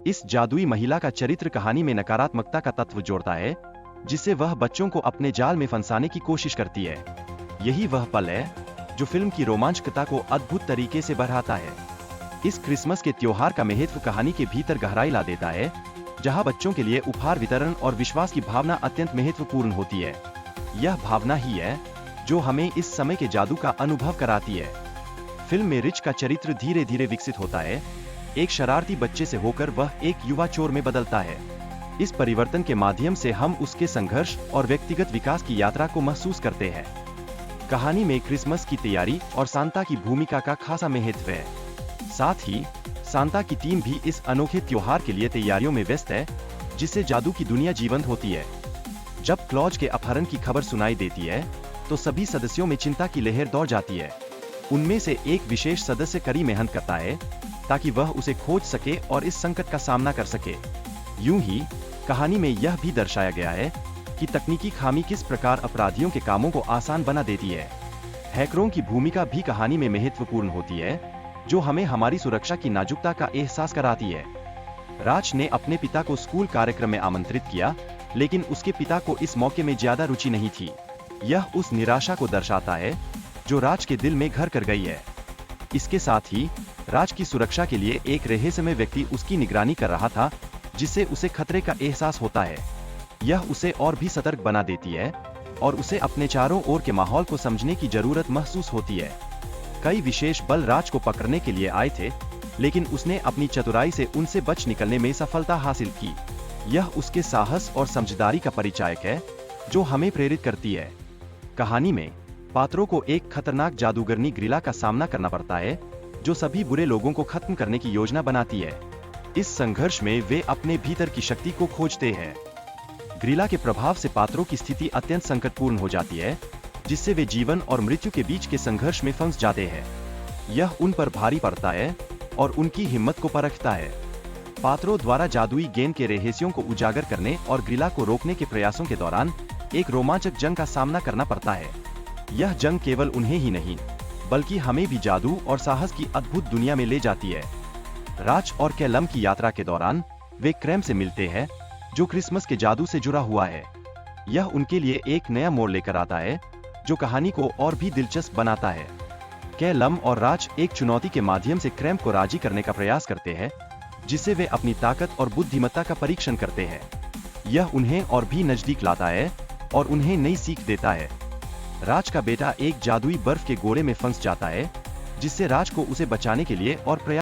इस जादुई महिला का चरित्र कहानी में नकारात्मकता का तत्व जोड़ता है, जिससे वह बच्चों को अपने जाल में फंसाने की कोशिश करती है। यही वह पल है जो फिल्म की रोमांचकता को अद्भुत तरीके से बढ़ाता है। इस क्रिसमस के त्योहार का महत्व कहानी के भीतर गहराई ला देता है, जहां बच्चों के लिए उपहार वितरण और विश्वास की भावना अत्यंत महत्वपूर्ण होती है। यह भावना ही है जो हमें इस समय के जादू का अनुभव कराती है। फिल्म में रिच का चरित्र धीरे धीरे विकसित होता है। एक शरारती बच्चे से होकर वह एक युवा चोर में बदलता है। इस परिवर्तन के माध्यम से हम उसके संघर्ष और व्यक्तिगत विकास की यात्रा को महसूस करते हैं। कहानी में क्रिसमस की तैयारी और सांता की भूमिका का खासा महत्व है। साथ ही सांता की टीम भी इस अनोखे त्योहार के लिए तैयारियों में व्यस्त है, जिससे जादू की दुनिया जीवंत होती है। जब क्लॉज के अपहरण की खबर सुनाई देती है, तो सभी सदस्यों में चिंता की लहर दौड़ जाती है। उनमें से एक विशेष सदस्य कड़ी मेहनत करता है ताकि वह उसे खोज सके और इस संकट का सामना कर सके। यूं ही कहानी में यह भी दर्शाया गया है कि तकनीकी खामी किस प्रकार अपराधियों के कामों को आसान बना देती है। हैकरों की भूमिका भी कहानी में महत्वपूर्ण होती है, जो हमें हमारी सुरक्षा की नाजुकता का एहसास कराती है। राज ने अपने पिता को स्कूल कार्यक्रम में आमंत्रित किया, लेकिन उसके पिता को इस मौके में ज्यादा रुचि नहीं थी। यह उस निराशा को दर्शाता है जो राज के दिल में घर कर गई है। इसके साथ ही राज की सुरक्षा के लिए एक रहस्यमय व्यक्ति उसकी निगरानी कर रहा था, जिससे उसे खतरे का एहसास होता है। यह उसे और भी सतर्क बना देती है और उसे अपने चारों ओर के माहौल को समझने की जरूरत महसूस होती है। कई विशेष बल राज को पकड़ने के लिए आए थे, लेकिन उसने अपनी चतुराई से उनसे बच निकलने में सफलता हासिल की। यह उसके साहस और समझदारी का परिचायक है, जो हमें प्रेरित करती है। कहानी में पात्रों को एक खतरनाक जादूगरनी ग्रिला का सामना करना पड़ता है, जो सभी बुरे लोगों को खत्म करने की योजना बनाती है। इस संघर्ष में वे अपने भीतर की शक्ति को खोजते हैं। ग्रिला के प्रभाव से पात्रों की स्थिति अत्यंत संकटपूर्ण हो जाती है, जिससे वे जीवन और मृत्यु के बीच के संघर्ष में फंस जाते हैं। यह उन पर भारी पड़ता है और उनकी हिम्मत को परखता है। पात्रों द्वारा जादुई गेंद के रहस्यों को उजागर करने और ग्रिला को रोकने के प्रयासों के दौरान एक रोमांचक जंग का सामना करना पड़ता है। यह जंग केवल उन्हें ही नहीं, बल्कि हमें भी जादू और साहस की अद्भुत दुनिया में ले जाती है। राज और कैलम की यात्रा के दौरान वे क्रैम से मिलते हैं, जो क्रिसमस के जादू से जुड़ा हुआ है। यह उनके लिए एक नया मोड़ लेकर आता है, जो कहानी को और भी दिलचस्प बनाता है। कैलम और राज एक चुनौती के माध्यम से क्रैम को राजी करने का प्रयास करते हैं, जिससे वे अपनी ताकत और बुद्धिमत्ता का परीक्षण करते हैं। यह उन्हें और भी नजदीक लाता है और उन्हें नई सीख देता है। राज का बेटा एक जादुई बर्फ के गोले में फंस जाता है, जिससे राज को उसे बचाने के लिए और प्रयास